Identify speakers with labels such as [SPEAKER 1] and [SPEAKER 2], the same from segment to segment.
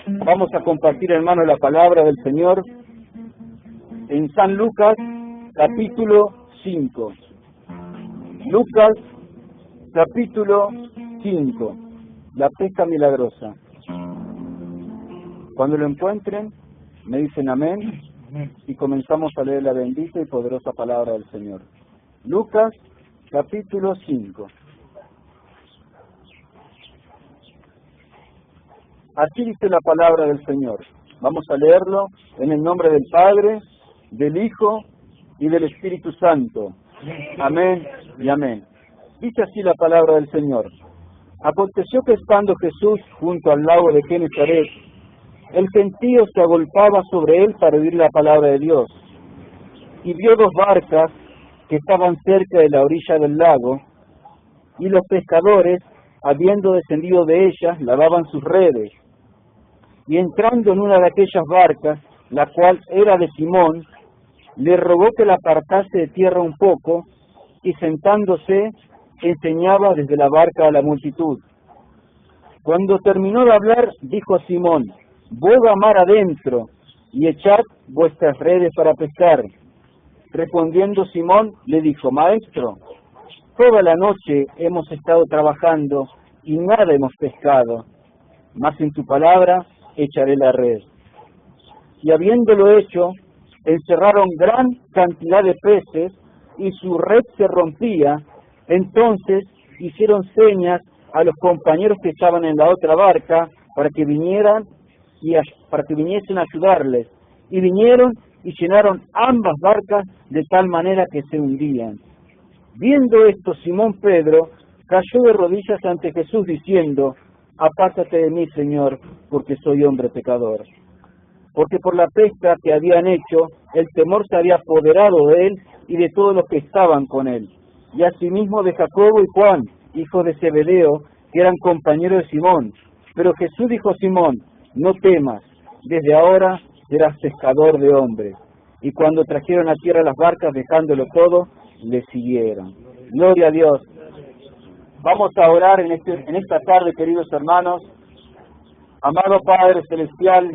[SPEAKER 1] Vamos a compartir, hermanos, la palabra del Señor en San Lucas, capítulo 5. Lucas, capítulo 5. La pesca milagrosa. Cuando lo encuentren, me dicen amén y comenzamos a leer la bendita y poderosa palabra del Señor. Lucas, capítulo 5. Así dice la palabra del Señor. Vamos a leerlo en el nombre del Padre, del Hijo y del Espíritu Santo. Amén y amén. Dice así la palabra del Señor. Aconteció que estando Jesús junto al lago de Genesaret, el gentío se agolpaba sobre él para oír la palabra de Dios. Y vio dos barcas que estaban cerca de la orilla del lago, y los pescadores, habiendo descendido de ellas, lavaban sus redes. Y entrando en una de aquellas barcas, la cual era de Simón, le rogó que la apartase de tierra un poco, y sentándose, enseñaba desde la barca a la multitud. Cuando terminó de hablar, dijo a Simón: boga mar adentro, y echad vuestras redes para pescar. Respondiendo Simón, le dijo: Maestro, toda la noche hemos estado trabajando, y nada hemos pescado, mas en tu palabra echaré la red. Y habiéndolo hecho, encerraron gran cantidad de peces, y su red se rompía. Entonces hicieron señas a los compañeros que estaban en la otra barca, para que viniesen a ayudarles. Y vinieron y llenaron ambas barcas de tal manera que se hundían. Viendo esto, Simón Pedro cayó de rodillas ante Jesús, diciendo: apártate de mí, Señor, porque soy hombre pecador. Porque por la pesca que habían hecho, el temor se había apoderado de él y de todos los que estaban con él. Y asimismo de Jacobo y Juan, hijos de Zebedeo, que eran compañeros de Simón. Pero Jesús dijo a Simón: no temas, desde ahora serás pescador de hombres. Y cuando trajeron a tierra las barcas, dejándolo todo, le siguieron. Gloria a Dios. Vamos a orar en esta tarde, queridos hermanos. Amado Padre Celestial,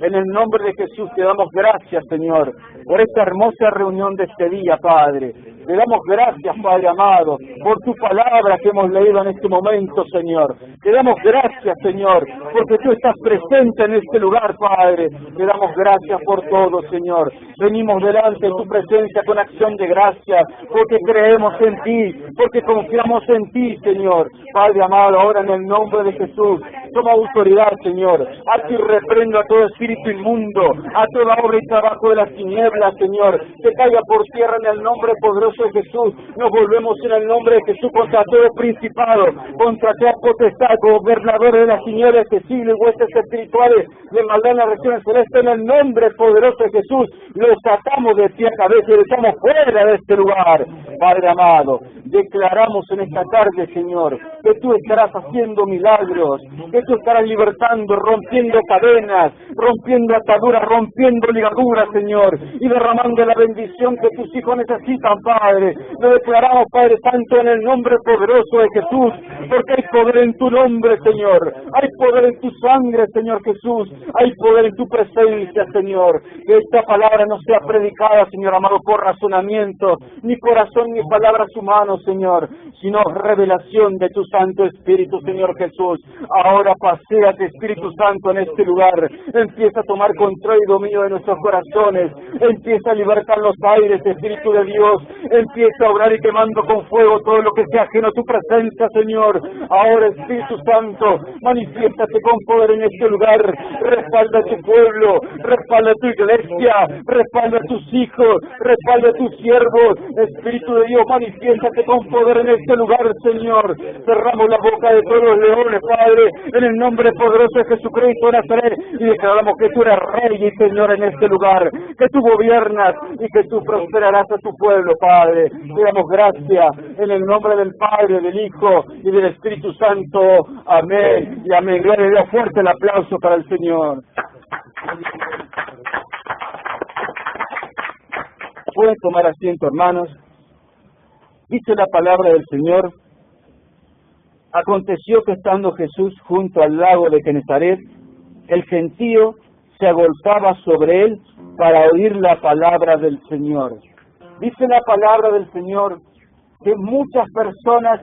[SPEAKER 1] en el nombre de Jesús te damos gracias, Señor, por esta hermosa reunión de este día, Padre. Te damos gracias, Padre amado, por tu palabra que hemos leído en este momento, Señor. Te damos gracias, Señor, porque tú estás presente en este lugar, Padre. Te damos gracias por todo, Señor. Venimos delante de tu presencia con acción de gracias, porque creemos en ti, porque confiamos en ti, Señor. Padre amado, ahora en el nombre de Jesús, toma autoridad, Señor. Aquí reprendo a todo espíritu inmundo, a toda obra y trabajo de las tinieblas, Señor. Que caiga por tierra en el nombre poderoso de Jesús. Nos volvemos en el nombre de Jesús contra todo principado, contra toda potestad, gobernadores de las tinieblas, que siglos y huestes espirituales de maldad en las regiones celestes. En el nombre poderoso de Jesús, los atamos de pie a cabeza y los echamos fuera de este lugar. Padre amado, declaramos en esta tarde, Señor, que tú estarás haciendo milagros, que tú estarás libertando, rompiendo cadenas, rompiendo ataduras, rompiendo ligaduras, Señor, y derramando la bendición que tus hijos necesitan, Padre. Lo declaramos, Padre Santo, en el nombre poderoso de Jesús, porque hay poder en tu nombre, Señor. Hay poder en tu sangre, Señor Jesús. Hay poder en tu presencia, Señor. Que esta palabra no sea predicada, Señor amado, por razonamiento, ni corazón, ni palabras humanos, Señor, sino revelación de tu Santo Espíritu, Señor Jesús. Ahora paséate, Espíritu Santo, en este lugar. Empieza a tomar control y dominio de nuestros corazones. Empieza a libertar los aires, Espíritu de Dios. Empieza a obrar y quemando con fuego todo lo que sea ajeno a tu presencia, Señor. Ahora, Espíritu Santo, manifiéstate con poder en este lugar. Respalda a tu pueblo, respalda a tu iglesia, respalda a tus hijos, respalda a tus siervos. Espíritu de Dios, manifiéstate con poder en este lugar, Señor. Cerramos la boca de todos los leones, Padre, en el nombre poderoso de Jesucristo de Nazaret, y declaramos que tú eres Rey y Señor en este lugar, que tú gobiernas y que tú prosperarás a tu pueblo, Padre. Te damos gracias en el nombre del Padre, del Hijo y del Espíritu Santo. Amén y amén. Gloria a Dios. Fuerte el aplauso para el Señor. Pueden tomar asiento, hermanos. Dice la palabra del Señor: aconteció que estando Jesús junto al lago de Genesaret, El gentío se agolpaba sobre él para oír la palabra del Señor. Dice la palabra del Señor que muchas personas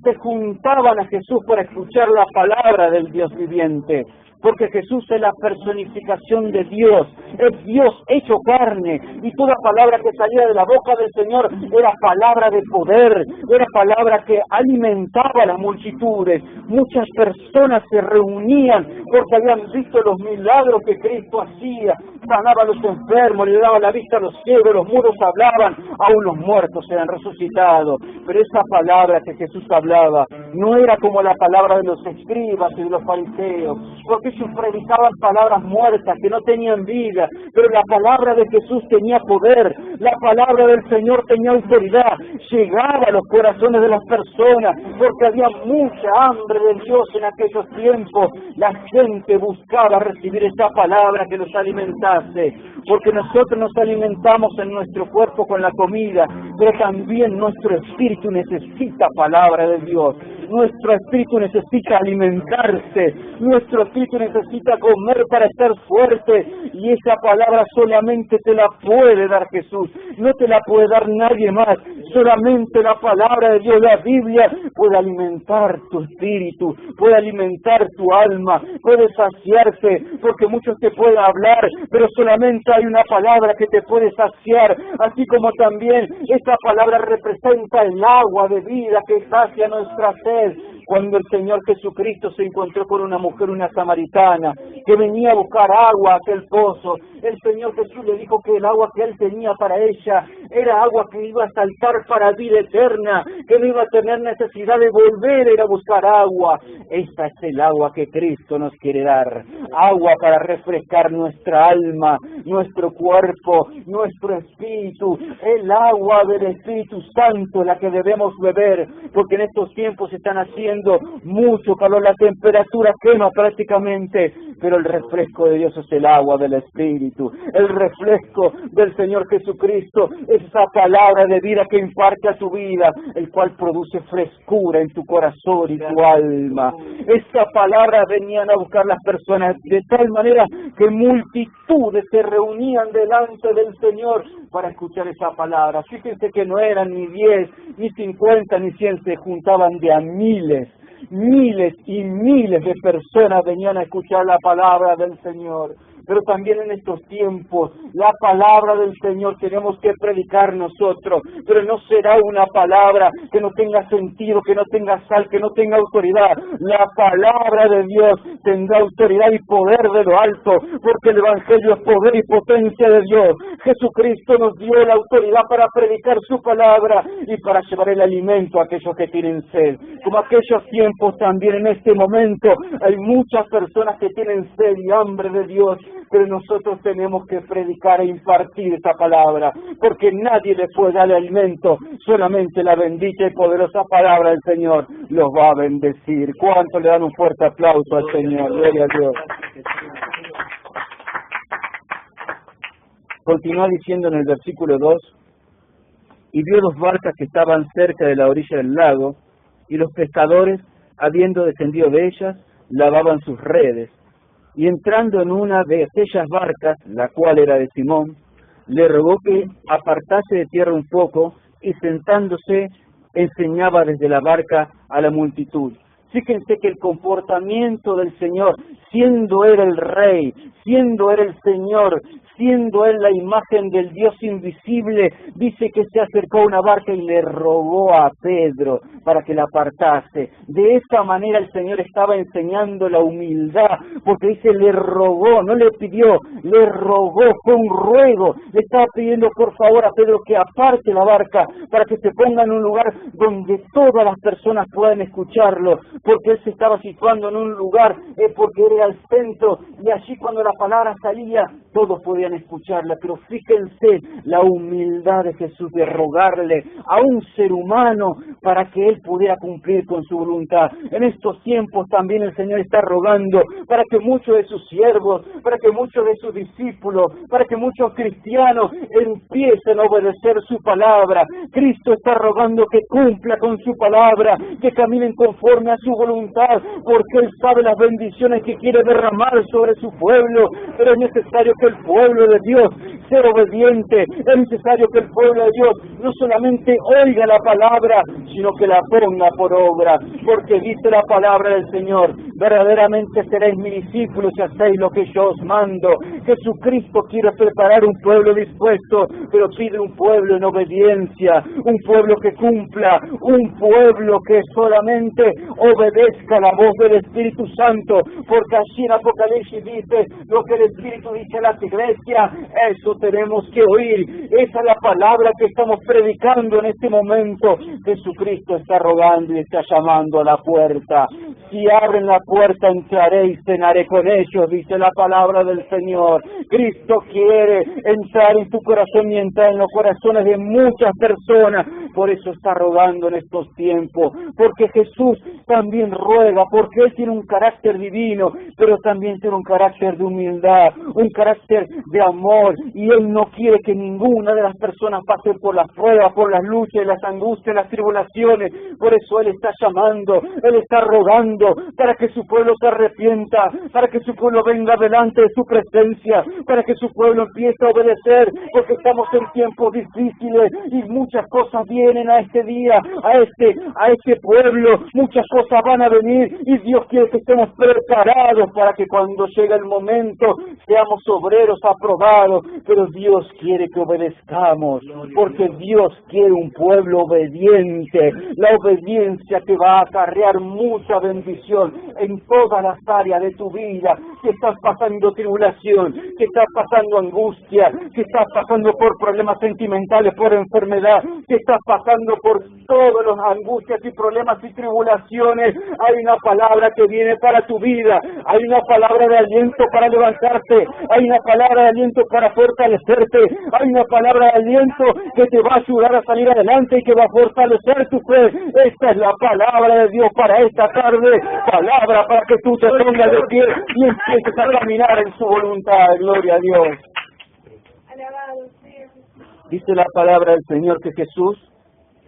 [SPEAKER 1] se juntaban a Jesús para escuchar la palabra del Dios viviente, porque Jesús es la personificación de Dios, es Dios hecho carne, y toda palabra que salía de la boca del Señor era palabra de poder, era palabra que alimentaba a las multitudes. Muchas personas se reunían porque habían visto los milagros que Cristo hacía, sanaba a los enfermos, le daba la vista a los ciegos, los mudos hablaban, aún los muertos eran resucitados. Pero esa palabra que Jesús hablaba no era como la palabra de los escribas y de los fariseos, porque ellos predicaban palabras muertas que no tenían vida, pero la palabra de Jesús tenía poder, la palabra del Señor tenía autoridad, llegaba a los corazones de las personas, porque había mucha hambre de Dios en aquellos tiempos. La gente buscaba recibir esa palabra que los alimentase, porque nosotros nos alimentamos en nuestro cuerpo con la comida, pero también nuestro espíritu necesita palabra de Dios. Nuestro espíritu necesita alimentarse, nuestro espíritu necesita comer para estar fuerte, y esa palabra solamente te la puede dar Jesús, no te la puede dar nadie más. Solamente la palabra de Dios, la Biblia, puede alimentar tu espíritu, puede alimentar tu alma, puede saciarte, porque muchos te pueden hablar, pero solamente hay una palabra que te puede saciar, así como también esa palabra representa el agua de vida que sacia nuestra sed. Cuando el Señor Jesucristo se encontró con una mujer, una samaritana, que venía a buscar agua a aquel pozo, el Señor Jesús le dijo que el agua que Él tenía para ella era agua que iba a saltar para vida eterna, que no iba a tener necesidad de volver a ir a buscar agua. Esa es el agua que Cristo nos quiere dar, agua para refrescar nuestra alma, nuestro cuerpo, nuestro espíritu, el agua del Espíritu Santo, la que debemos beber, porque en estos tiempos están haciendo mucho calor, la temperatura quema prácticamente, pero el refresco de Dios es el agua del Espíritu, el refresco del Señor Jesucristo es esa palabra de vida que imparte a tu vida, el cual produce frescura en tu corazón y tu alma. Esa palabra venían a buscar las personas de tal manera que multitudes se reunían delante del Señor para escuchar esa palabra. Fíjense que no eran ni 10, ni 50, ni 100, se juntaban de a miles. Miles y miles de personas venían a escuchar la palabra del Señor. Pero también en estos tiempos, la palabra del Señor tenemos que predicar nosotros, pero no será una palabra que no tenga sentido, que no tenga sal, que no tenga autoridad. La palabra de Dios tendrá autoridad y poder de lo alto, porque el Evangelio es poder y potencia de Dios. Jesucristo nos dio la autoridad para predicar su palabra y para llevar el alimento a aquellos que tienen sed. Como aquellos tiempos, también en este momento hay muchas personas que tienen sed y hambre de Dios, pero nosotros tenemos que predicar e impartir esa palabra, porque nadie le puede dar alimento, solamente la bendita y poderosa palabra del Señor los va a bendecir. ¿Cuánto le dan un fuerte aplauso al Señor? Gloria a Dios. Continúa diciendo en el versículo 2, y vio 2 barcas que estaban cerca de la orilla del lago, y los pescadores, habiendo descendido de ellas, lavaban sus redes. Y entrando en una de aquellas barcas, la cual era de Simón, le rogó que apartase de tierra un poco, y sentándose enseñaba desde la barca a la multitud. Fíjense que el comportamiento del Señor, siendo Él el Rey, siendo Él el Señor, siendo Él la imagen del Dios invisible, dice que se acercó a una barca y le rogó a Pedro para que la apartase. De esa manera el Señor estaba enseñando la humildad, porque dice le rogó, no le pidió, le rogó, fue un ruego. Le estaba pidiendo por favor a Pedro que aparte la barca para que se ponga en un lugar donde todas las personas puedan escucharlo, porque Él se estaba situando en un lugar, porque era el centro, y allí cuando la palabra salía, todos podían querían escucharla, pero fíjense la humildad de Jesús de rogarle a un ser humano para que Él pudiera cumplir con su voluntad. En estos tiempos también el Señor está rogando para que muchos de sus siervos, para que muchos de sus discípulos, para que muchos cristianos empiecen a obedecer su palabra. Cristo está rogando que cumpla con su palabra, que caminen conforme a su voluntad, porque Él sabe las bendiciones que quiere derramar sobre su pueblo, pero es necesario que el pueblo de Dios sea obediente, es necesario que el pueblo de Dios no solamente oiga la palabra, sino que la ponga por obra, porque dice la palabra del Señor, verdaderamente seréis mis discípulos si hacéis lo que yo os mando. Jesucristo quiere preparar un pueblo dispuesto, pero pide un pueblo en obediencia, un pueblo que cumpla, un pueblo que solamente obedezca la voz del Espíritu Santo, porque allí en Apocalipsis dice lo que el Espíritu dice a las iglesias, eso tenemos que oír. Esa es la palabra que estamos predicando en este momento. Jesucristo está rogando y está llamando a la puerta. Si abren la puerta, entraré y cenaré con ellos, dice la palabra del Señor. Cristo quiere entrar en tu corazón y entrar en los corazones de muchas personas. Por eso está rogando en estos tiempos, porque Jesús también ruega, porque Él tiene un carácter divino, pero también tiene un carácter de humildad, un carácter de amor, y Él no quiere que ninguna de las personas pase por las pruebas, por las luchas, las angustias, las tribulaciones. Por eso Él está llamando, Él está rogando para que su pueblo se arrepienta, para que su pueblo venga delante de su presencia, para que su pueblo empiece a obedecer, porque estamos en tiempos difíciles y muchas cosas vienen a este día, a este pueblo, muchas cosas van a venir y Dios quiere que estemos preparados para que cuando llegue el momento seamos obreros aprobados, pero Dios quiere que obedezcamos, porque Dios quiere un pueblo obediente, la obediencia que va a acarrear mucha bendición en todas las áreas de tu vida, que estás pasando tribulación, que estás pasando angustia, que estás pasando por problemas sentimentales, por enfermedad, que estás pasando por todas las angustias y problemas y tribulaciones. Hay una palabra que viene para tu vida, hay una palabra de aliento para levantarte, hay una palabra de aliento para fortalecerte, hay una palabra de aliento que te va a ayudar a salir adelante y que va a fortalecer tu fe. Esta es la palabra de Dios para esta tarde, palabra para que tú te pongas de pie y empieces a caminar en su voluntad. Gloria a Dios. Dice la palabra del Señor que Jesús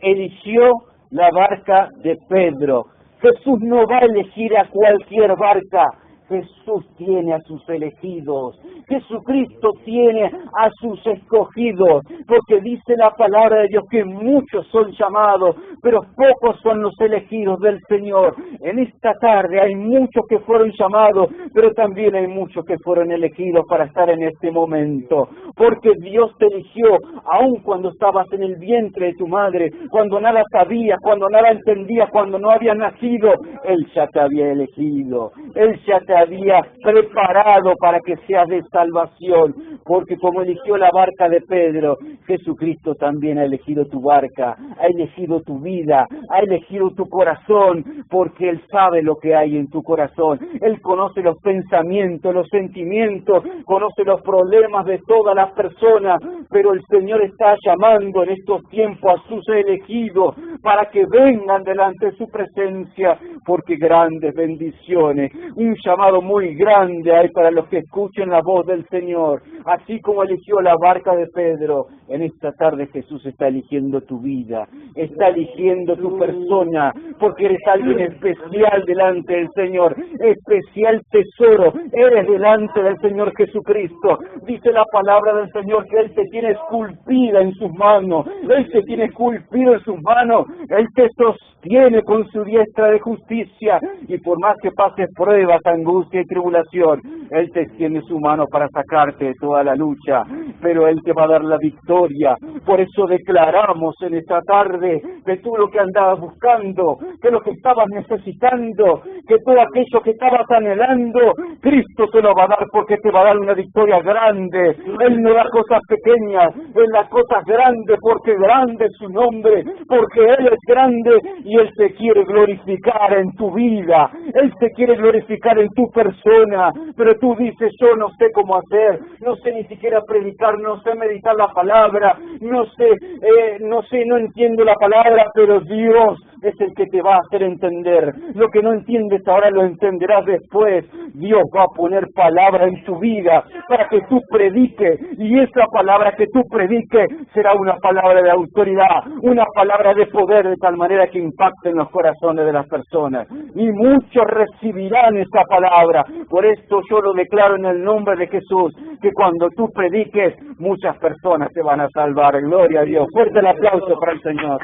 [SPEAKER 1] eligió la barca de Pedro. Jesús no va a elegir a cualquier barca. Jesús tiene a sus elegidos. Jesucristo tiene a sus escogidos, porque dice la palabra de Dios que muchos son llamados, pero pocos son los elegidos del Señor. En esta tarde hay muchos que fueron llamados, pero también hay muchos que fueron elegidos para estar en este momento, porque Dios te eligió aun cuando estabas en el vientre de tu madre, cuando nada sabías, cuando nada entendías, cuando no habías nacido. Él ya te había elegido, Él ya te había preparado para que seas de salvación, porque como eligió la barca de Pedro, Jesucristo también ha elegido tu barca, ha elegido tu vida, ha elegido tu corazón, porque Él sabe lo que hay en tu corazón. Él conoce los pensamientos, los sentimientos, conoce los problemas de todas las personas, pero el Señor está llamando en estos tiempos a sus elegidos para que vengan delante de su presencia, porque grandes bendiciones, un llamado muy grande hay para los que escuchen la voz del Señor. Así como eligió la barca de Pedro, en esta tarde Jesús está eligiendo tu vida, está eligiendo tu persona, porque eres alguien especial delante del Señor, especial tesoro, eres delante del Señor Jesucristo. Dice la palabra del Señor que Él te tiene esculpida en sus manos, Él te tiene esculpido en sus manos, Él te sostiene con su diestra de justicia, y por más que pases pruebas, angustia y tribulación, Él te extiende su mano para sacarte de toda la lucha, pero Él te va a dar la victoria. Por eso declaramos en esta tarde que tú lo que andabas buscando, que lo que estabas necesitando, que todo aquello que estabas anhelando, Cristo te lo va a dar, porque te va a dar una victoria grande. Él no da cosas pequeñas, Él da cosas grandes, porque grande es su nombre, porque Él es grande y Él te quiere glorificar en tu vida, Él te quiere glorificar en tu persona, pero tú dices, yo no sé cómo hacer, no sé ni siquiera predicar, no sé meditar la palabra, no entiendo la palabra, pero Dios es el que te va a hacer entender. Lo que no entiendes ahora lo entenderás después. Dios va a poner palabra en tu vida para que tú prediques, y esa palabra que tú prediques será una palabra de autoridad, una palabra de poder, de tal manera que impacte en los corazones de las personas, y muchos recibirán esa palabra. Por esto yo lo declaro en el nombre de Jesús, que cuando tú prediques, muchas personas te van a salvar. Gloria a Dios. Fuerte el aplauso para el Señor.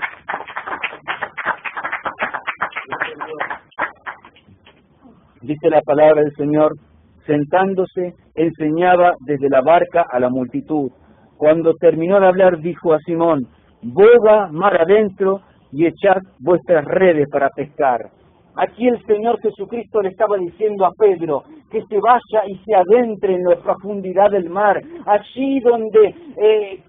[SPEAKER 1] Dice la palabra del Señor: sentándose, enseñaba desde la barca a la multitud. Cuando terminó de hablar, dijo a Simón: boga mar adentro y echad vuestras redes para pescar. Aquí el Señor Jesucristo le estaba diciendo a Pedro que se vaya y se adentre en la profundidad del mar. Allí donde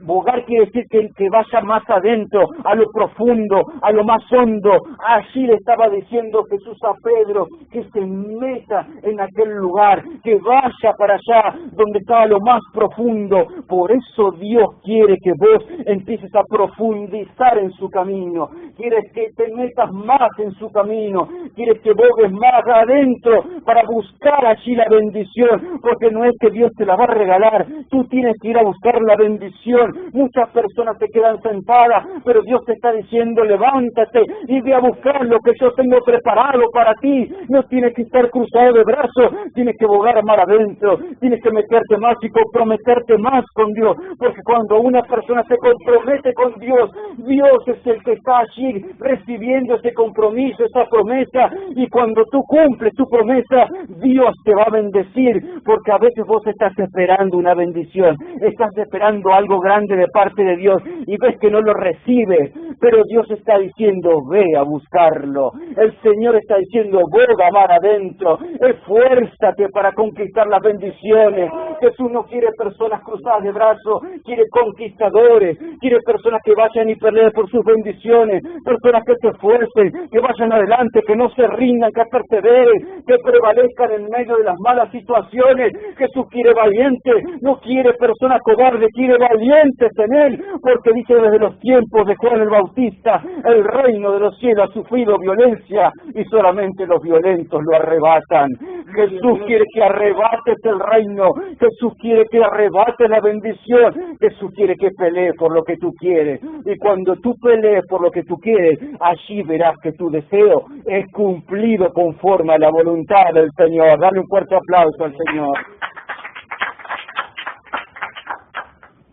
[SPEAKER 1] bogar quiere decir que vaya más adentro, a lo profundo, a lo más hondo. Allí le estaba diciendo Jesús a Pedro que se meta en aquel lugar, que vaya para allá donde estaba lo más profundo. Por eso Dios quiere que vos empieces a profundizar en su camino. Quiere que te metas más en su camino. Quiere que bogues más adentro para buscar allí la bendición, porque no es que Dios te la va a regalar, tú tienes que ir a buscar la bendición. Muchas personas se quedan sentadas, pero Dios te está diciendo: levántate y ve a buscar lo que yo tengo preparado para ti. No tienes que estar cruzado de brazos, tienes que bogar mar adentro, tienes que meterte más y comprometerte más con Dios, porque cuando una persona se compromete con Dios, Dios es el que está allí recibiendo ese compromiso, esa promesa. Y cuando tú cumples tu promesa, Dios te va a bendecir, porque a veces vos estás esperando una bendición, estás esperando algo grande de parte de Dios y ves que no lo recibes, pero Dios está diciendo: ve a buscarlo. El Señor está diciendo: boga mar adentro, esfuérzate para conquistar las bendiciones. Jesús no quiere personas cruzadas de brazos, quiere conquistadores, quiere personas que vayan y peleen por sus bendiciones, personas que se esfuercen, que vayan adelante, que no se rindan, que perseveren, que prevalezcan en medio de las malas situaciones. Jesús quiere valientes, no quiere personas cobardes, quiere valientes en Él, porque dice: desde los tiempos de Juan el Bautista, el reino de los cielos ha sufrido violencia y solamente los violentos lo arrebatan. Jesús quiere que arrebates el reino, Jesús quiere que arrebates la bendición, Jesús quiere que pelees por lo que tú quieres, y cuando tú pelees por lo que tú quieres, allí verás que tu deseo es cumplido conforme a la voluntad del Señor. Dale un fuerte aplauso al Señor.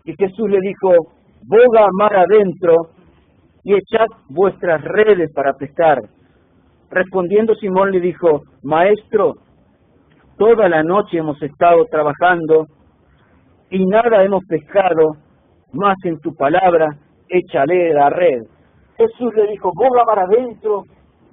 [SPEAKER 1] Y Jesús le dijo: boga mar adentro y echad vuestras redes para pescar. Respondiendo Simón le dijo: Maestro, toda la noche hemos estado trabajando y nada hemos pescado, mas en tu palabra échale la red. Jesús le dijo: boga mar adentro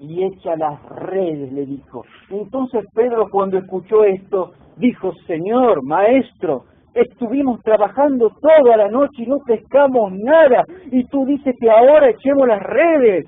[SPEAKER 1] y echa las redes, le dijo. Entonces Pedro, cuando escuchó esto, dijo: Señor, Maestro, estuvimos trabajando toda la noche y no pescamos nada, y tú dices que ahora echemos las redes.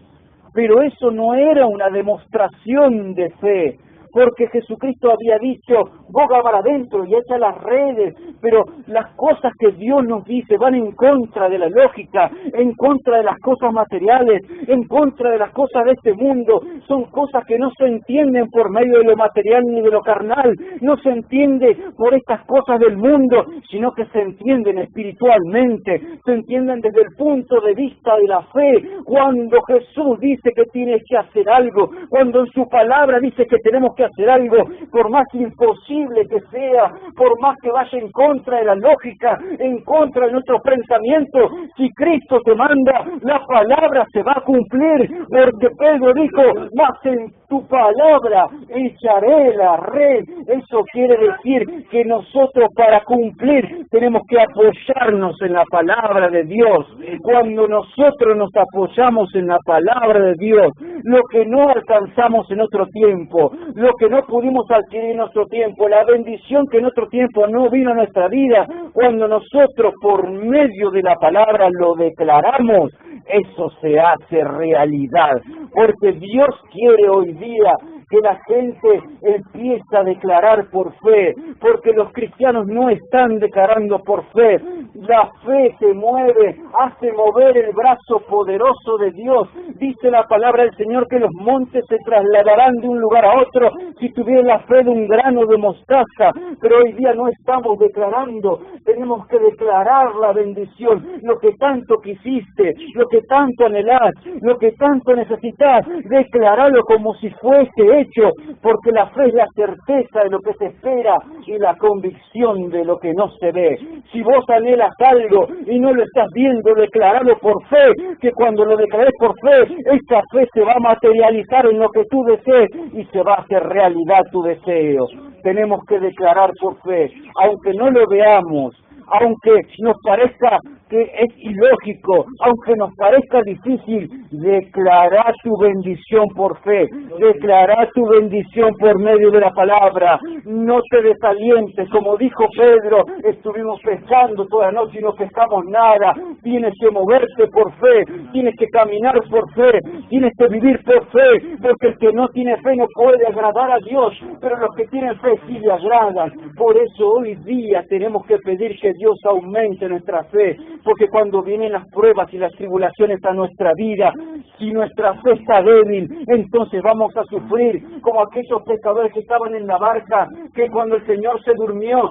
[SPEAKER 1] Pero eso no era una demostración de fe, porque Jesucristo había dicho: boga mar adentro y echa las redes. Pero las cosas que Dios nos dice van en contra de la lógica, en contra de las cosas materiales, en contra de las cosas de este mundo. Son cosas que no se entienden por medio de lo material ni de lo carnal, no se entiende por estas cosas del mundo, sino que se entienden espiritualmente, se entienden desde el punto de vista de la fe. Cuando Jesús dice que tienes que hacer algo, cuando en su palabra dice que tenemos que hacer algo, por más imposible que sea, por más que vaya en contra de la lógica, en contra de nuestros pensamientos, si Cristo te manda, la palabra se va a cumplir, porque Pedro dijo: mas en tu palabra echaré la red. Eso quiere decir que nosotros, para cumplir, tenemos que apoyarnos en la palabra de Dios. Cuando nosotros nos apoyamos en la palabra de Dios, lo que no alcanzamos en otro tiempo, lo que no pudimos adquirir en nuestro tiempo, la bendición que en otro tiempo no vino a nuestra vida, cuando nosotros por medio de la palabra lo declaramos, eso se hace realidad, porque Dios quiere hoy día que la gente empieza a declarar por fe, porque los cristianos no están declarando por fe. La fe te mueve, hace mover el brazo poderoso de Dios. Dice la palabra del Señor que los montes se trasladarán de un lugar a otro si tuvieran la fe de un grano de mostaza, pero hoy día no estamos declarando. Tenemos que declarar la bendición, lo que tanto quisiste, lo que tanto anhelás, lo que tanto necesitas, declararlo como si fuese hecho, porque la fe es la certeza de lo que se espera y la convicción de lo que no se ve. Si vos anhelas algo y no lo estás viendo, declaralo por fe, que cuando lo declares por fe, esa fe se va a materializar en lo que tú desees y se va a hacer realidad tu deseo. Tenemos que declarar por fe, aunque no lo veamos, aunque nos parezca que es ilógico, aunque nos parezca difícil, declarar tu bendición por fe, declarar tu bendición por medio de la palabra. No te desalientes, como dijo Pedro, estuvimos pescando toda la noche y no pescamos nada. Tienes que moverte por fe, tienes que caminar por fe, tienes que vivir por fe, porque el que no tiene fe no puede agradar a Dios, pero los que tienen fe sí le agradan. Por eso hoy día tenemos que pedir que Dios aumente nuestra fe, porque cuando vienen las pruebas y las tribulaciones a nuestra vida, si nuestra fe está débil, entonces vamos a sufrir como aquellos pescadores que estaban en la barca, que cuando el Señor se durmió,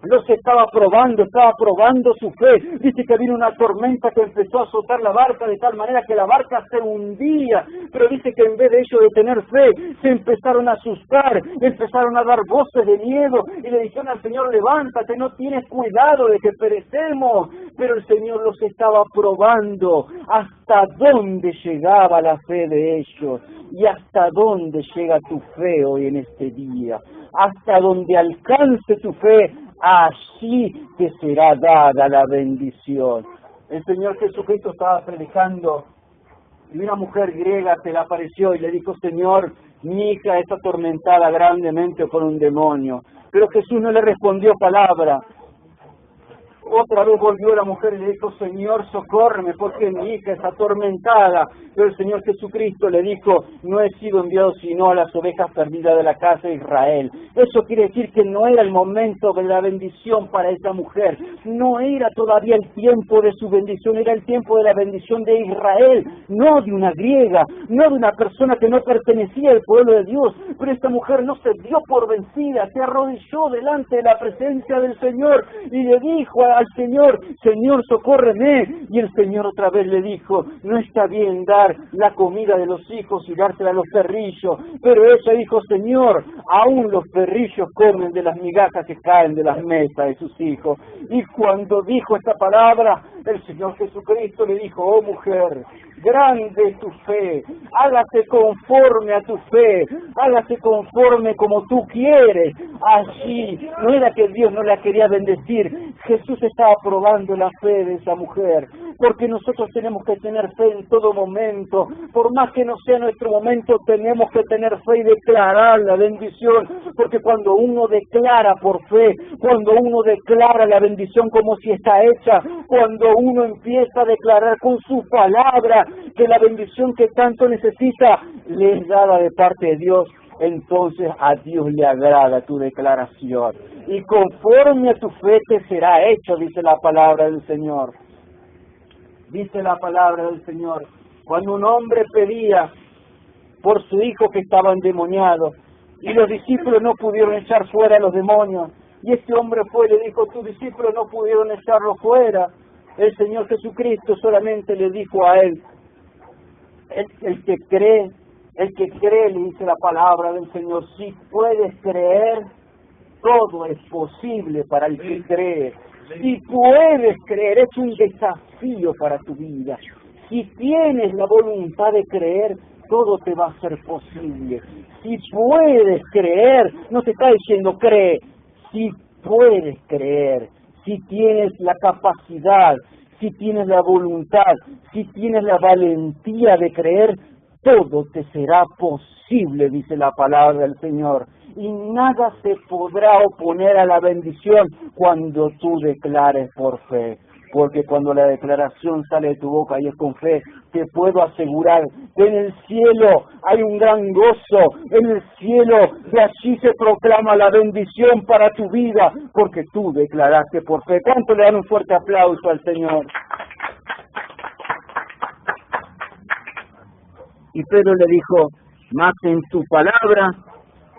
[SPEAKER 1] los estaba probando su fe. Dice que vino una tormenta que empezó a azotar la barca de tal manera que la barca se hundía, pero dice que en vez de ellos de tener fe, se empezaron a asustar, empezaron a dar voces de miedo y le dijeron al Señor: levántate, no tienes cuidado de que perecemos. Pero el Señor los estaba probando hasta dónde llegaba la fe de ellos y hasta dónde llega tu fe hoy en este día. Hasta donde alcance tu fe, allí te será dada la bendición. El Señor Jesucristo estaba predicando y una mujer griega se le apareció y le dijo: Señor, mi hija es atormentada grandemente por un demonio. Pero Jesús no le respondió palabra. Otra vez volvió la mujer y le dijo: Señor, socórreme porque mi hija es atormentada. Pero el Señor Jesucristo le dijo: no he sido enviado sino a las ovejas perdidas de la casa de Israel. Eso quiere decir que no era el momento de la bendición para esa mujer. No era todavía el tiempo de su bendición, era el tiempo de la bendición de Israel, no de una griega, no de una persona que no pertenecía al pueblo de Dios. Pero esta mujer no se dio por vencida, se arrodilló delante de la presencia del Señor y le dijo al Señor: Señor, socórreme. Y el Señor otra vez le dijo: no está bien dar la comida de los hijos y dársela a los perrillos. Pero ella dijo: Señor, aún los perrillos comen de las migajas que caen de las mesas de sus hijos. Y cuando dijo esta palabra, el Señor Jesucristo le dijo: oh mujer, grande es tu fe, hágase conforme a tu fe, hágase conforme como tú quieres. Allí no era que Dios no la quería bendecir, Jesús estaba probando la fe de esa mujer, porque nosotros tenemos que tener fe en todo momento. Por más que no sea nuestro momento, tenemos que tener fe y declarar la bendición, porque cuando uno declara por fe, cuando uno declara la bendición como si está hecha, cuando uno empieza a declarar con su palabra que la bendición que tanto necesita le es dada de parte de Dios, entonces a Dios le agrada tu declaración. Y conforme a tu fe te será hecho, dice la palabra del Señor. Dice la palabra del Señor: cuando un hombre pedía por su hijo que estaba endemoniado, y los discípulos no pudieron echar fuera a los demonios, y este hombre fue y le dijo: tus discípulos no pudieron echarlo fuera. El Señor Jesucristo solamente le dijo a él: el que cree, le dice la palabra del Señor, si puedes creer, todo es posible para el que cree. Si puedes creer, es un desafío para tu vida. Si tienes la voluntad de creer, todo te va a ser posible. Si puedes creer, no te está diciendo cree, si puedes creer, si tienes la capacidad, si tienes la voluntad, si tienes la valentía de creer, todo te será posible, dice la palabra del Señor. Y nada se podrá oponer a la bendición cuando tú declares por fe. Porque cuando la declaración sale de tu boca y es con fe, te puedo asegurar que en el cielo hay un gran gozo, en el cielo de allí se proclama la bendición para tu vida, porque tú declaraste por fe. ¿Cuánto le dan un fuerte aplauso al Señor? Y Pedro le dijo, más en tu palabra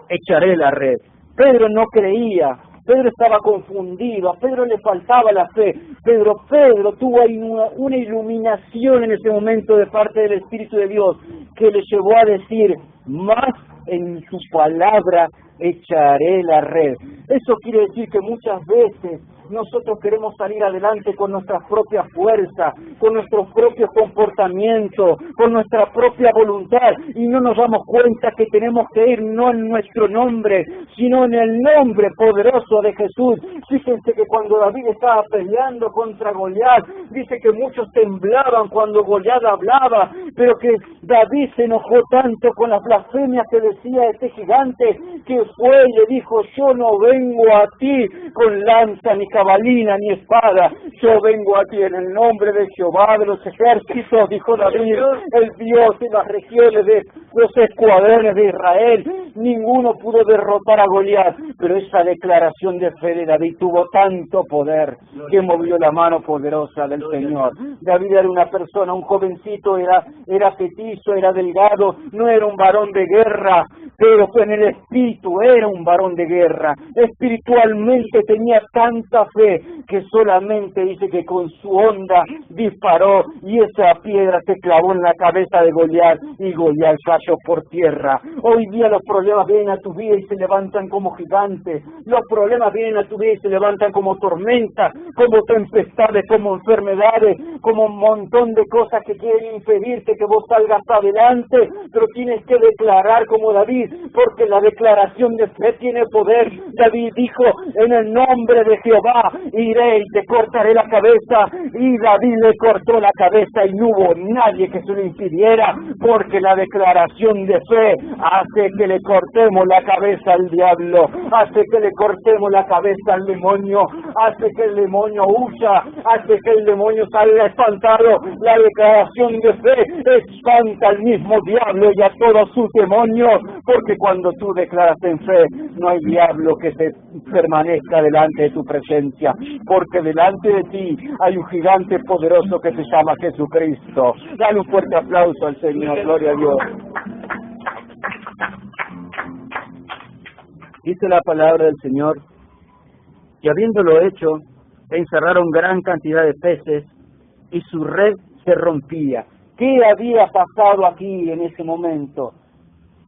[SPEAKER 1] echaré la red. Pedro no creía, Pedro estaba confundido, a Pedro le faltaba la fe. Pedro tuvo ahí una iluminación en ese momento de parte del Espíritu de Dios que le llevó a decir, más en tu palabra echaré la red. Eso quiere decir que muchas veces nosotros queremos salir adelante con nuestras propias fuerzas, con nuestros propios comportamientos, con nuestra propia voluntad, y no nos damos cuenta que tenemos que ir no en nuestro nombre, sino en el nombre poderoso de Jesús. Fíjense que cuando David estaba peleando contra Goliat, dice que muchos temblaban cuando Goliat hablaba, pero que David se enojó tanto con las blasfemias que decía este gigante, que fue y le dijo, yo no vengo a ti con lanza ni cabalina ni espada, yo vengo a ti en el nombre de Jehová de los ejércitos, dijo David, el Dios de las regiones de los escuadrones de Israel. Ninguno pudo derrotar a Goliat, pero esa declaración de fe de David tuvo tanto poder que movió la mano poderosa del Señor. David era una persona, un jovencito, era petizo, era delgado, no era un varón de guerra, pero en el espíritu era un varón de guerra. Espiritualmente tenía tanta fe que solamente dice que con su onda disparó y esa piedra se clavó en la cabeza de Goliat y Goliat cayó por tierra. Hoy día los problemas vienen a tu vida y se levantan como gigantes. Los problemas vienen a tu vida y se levantan como tormentas, como tempestades, como enfermedades, como un montón de cosas que quieren impedirte que vos salgas adelante, pero tienes que declarar como David, porque la declaración de fe tiene poder. David dijo, en el nombre de Jehová iré y te cortaré la cabeza, y David le cortó la cabeza y no hubo nadie que se lo impidiera, porque la declaración de fe hace que le cortemos la cabeza al diablo, hace que le cortemos la cabeza al demonio, hace que el demonio huya, hace que el demonio salga espantado. La declaración de fe espanta al mismo diablo y a todos sus demonios, porque cuando tú declaras en fe, no hay diablo que te permanezca delante de tu presencia, porque delante de ti hay un gigante poderoso que se llama Jesucristo. Dale un fuerte aplauso al Señor, gloria a Dios. Dice la palabra del Señor, que habiéndolo hecho, encerraron gran cantidad de peces y su red se rompía. ¿Qué había pasado aquí en ese momento?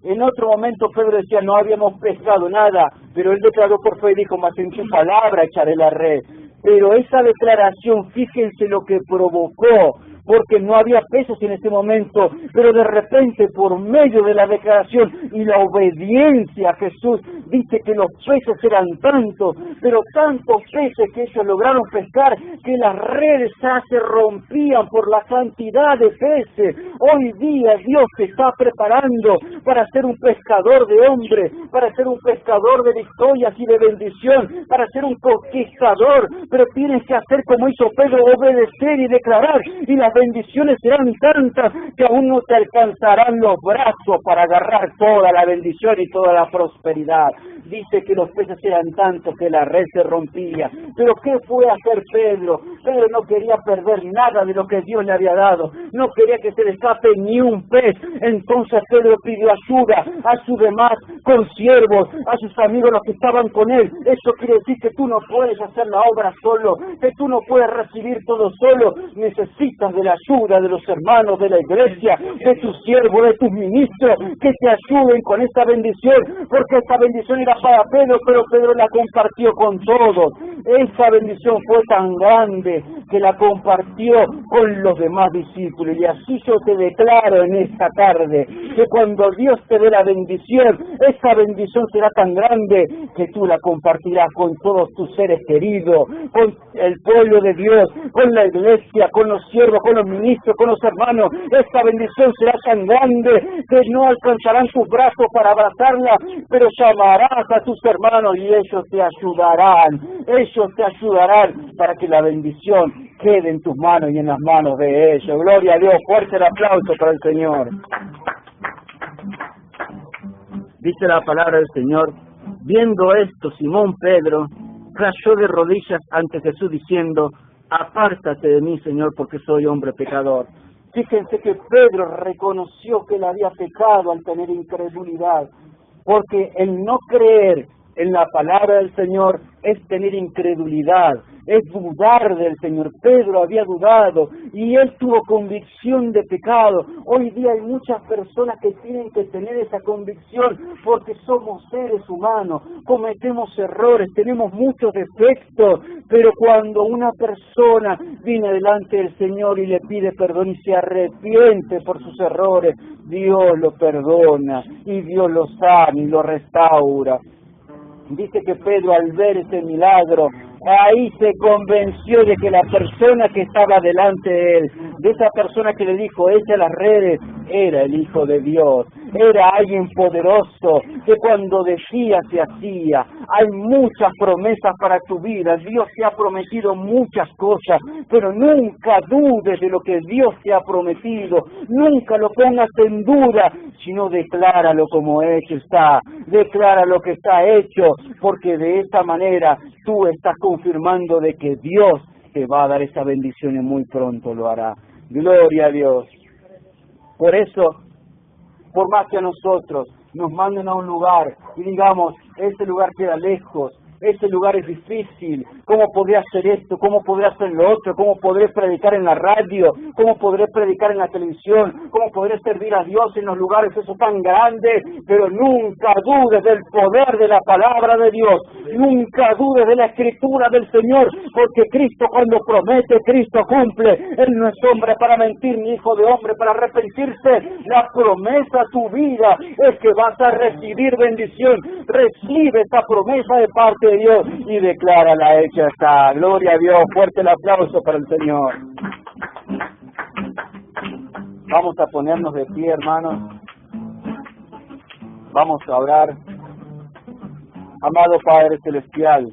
[SPEAKER 1] En otro momento Pedro decía, no habíamos pescado nada, pero él declaró por fe y dijo, mas en tu palabra echaré la red. Pero esa declaración, fíjense lo que provocó, porque no había peces en ese momento, pero de repente por medio de la declaración y la obediencia a Jesús, dice que los peces eran tantos, pero tantos peces que ellos lograron pescar, que las redes ya se rompían por la cantidad de peces. Hoy día Dios te está preparando para ser un pescador de hombres, para ser un pescador de victorias y de bendición, para ser un conquistador, pero tienes que hacer como hizo Pedro, obedecer y declarar, y las bendiciones serán tantas que aún no te alcanzarán los brazos para agarrar toda la bendición y toda la prosperidad. Dice que los peces eran tantos que la red se rompía. Pero ¿qué fue a hacer Pedro? Pedro no quería perder nada de lo que Dios le había dado, no quería que se le escape ni un pez. Entonces Pedro pidió ayuda a sus demás consiervos, a sus amigos, los que estaban con él. Eso quiere decir que tú no puedes hacer la obra solo, que tú no puedes recibir todo solo. Necesitas de la ayuda de los hermanos de la iglesia, de tus siervos, de tus ministros, que te ayuden con esta bendición, porque esta bendición era para Pedro, pero Pedro la compartió con todos. Esa bendición fue tan grande que la compartió con los demás discípulos. Y así yo te declaro en esta tarde, que cuando Dios te dé la bendición, esa bendición será tan grande que tú la compartirás con todos tus seres queridos, con el pueblo de Dios, con la iglesia, con los siervos, con los ministros, con los hermanos. Esta bendición será tan grande que no alcanzarán tus brazos para abrazarla, pero llamarás a tus hermanos y ellos te ayudarán para que la bendición quede en tus manos y en las manos de ellos. Gloria a Dios, fuerte el aplauso para el Señor. Dice la palabra del Señor: viendo esto, Simón Pedro cayó de rodillas ante Jesús diciendo: apártate de mí, Señor, porque soy hombre pecador. Fíjense que Pedro reconoció que él había pecado al tener incredulidad, porque el no creer en la palabra del Señor es tener incredulidad, es dudar del Señor. Pedro había dudado y él tuvo convicción de pecado. Hoy día hay muchas personas que tienen que tener esa convicción porque somos seres humanos, cometemos errores, tenemos muchos defectos, pero cuando una persona viene delante del Señor y le pide perdón y se arrepiente por sus errores, Dios lo perdona y Dios lo sana y lo restaura. Dice que Pedro, al ver ese milagro, ahí se convenció de que la persona que estaba delante de él, de esa persona que le dijo echa las redes, era el Hijo de Dios, era alguien poderoso, que cuando decía se hacía. Hay muchas promesas para tu vida, Dios te ha prometido muchas cosas, pero nunca dudes de lo que Dios te ha prometido, nunca lo pongas en duda, sino decláralo como hecho está, declara lo que está hecho, porque de esta manera tú estás confirmando de que Dios te va a dar esa bendición y muy pronto lo hará. Gloria a Dios. Por eso, por más que a nosotros nos manden a un lugar y digamos, ese lugar queda lejos, ese lugar es difícil, ¿cómo podré hacer esto? ¿Cómo podré hacer lo otro? ¿Cómo podré predicar en la radio? ¿Cómo podré predicar en la televisión? ¿Cómo podré servir a Dios en los lugares esos tan grandes? Pero nunca dudes del poder de la palabra de Dios, nunca dudes de la escritura del Señor, porque Cristo cuando promete, Cristo cumple. Él no es hombre para mentir, ni hijo de hombre para arrepentirse. La promesa a tu vida es que vas a recibir bendición. Recibe esa promesa de parte de Dios y declárala hecha está. Gloria a Dios, fuerte el aplauso para el Señor. Vamos a ponernos de pie, hermanos. Vamos a orar. Amado Padre Celestial,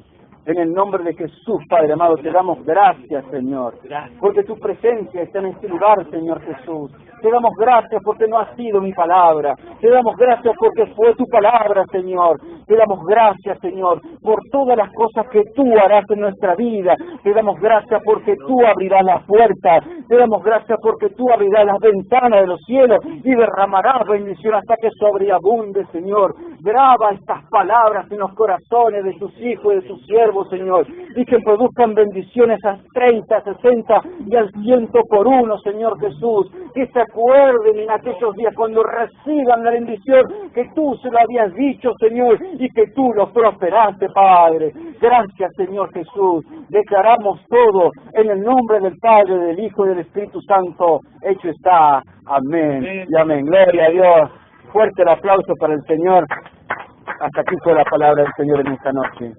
[SPEAKER 1] en el nombre de Jesús, Padre amado, te damos gracias, Señor, porque tu presencia está en este lugar, Señor Jesús. Te damos gracias porque no ha sido mi palabra. Te damos gracias porque fue tu palabra, Señor. Te damos gracias, Señor, por todas las cosas que tú harás en nuestra vida. Te damos gracias porque tú abrirás las puertas. Te damos gracias porque tú abrirás las ventanas de los cielos y derramarás bendición hasta que sobreabunde, Señor. Graba estas palabras en los corazones de tus hijos y de tus siervos, Señor, y que produzcan bendiciones a 30, 60 y al 100 por uno, Señor Jesús. Que se acuerden en aquellos días cuando reciban la bendición que tú se lo habías dicho, Señor, y que tú los prosperaste, Padre. Gracias, Señor Jesús. Declaramos todo en el nombre del Padre, del Hijo y del Espíritu Santo. Hecho está. Amén y amén. Gloria a Dios. Fuerte el aplauso para el Señor. Hasta aquí fue la palabra del Señor en esta noche.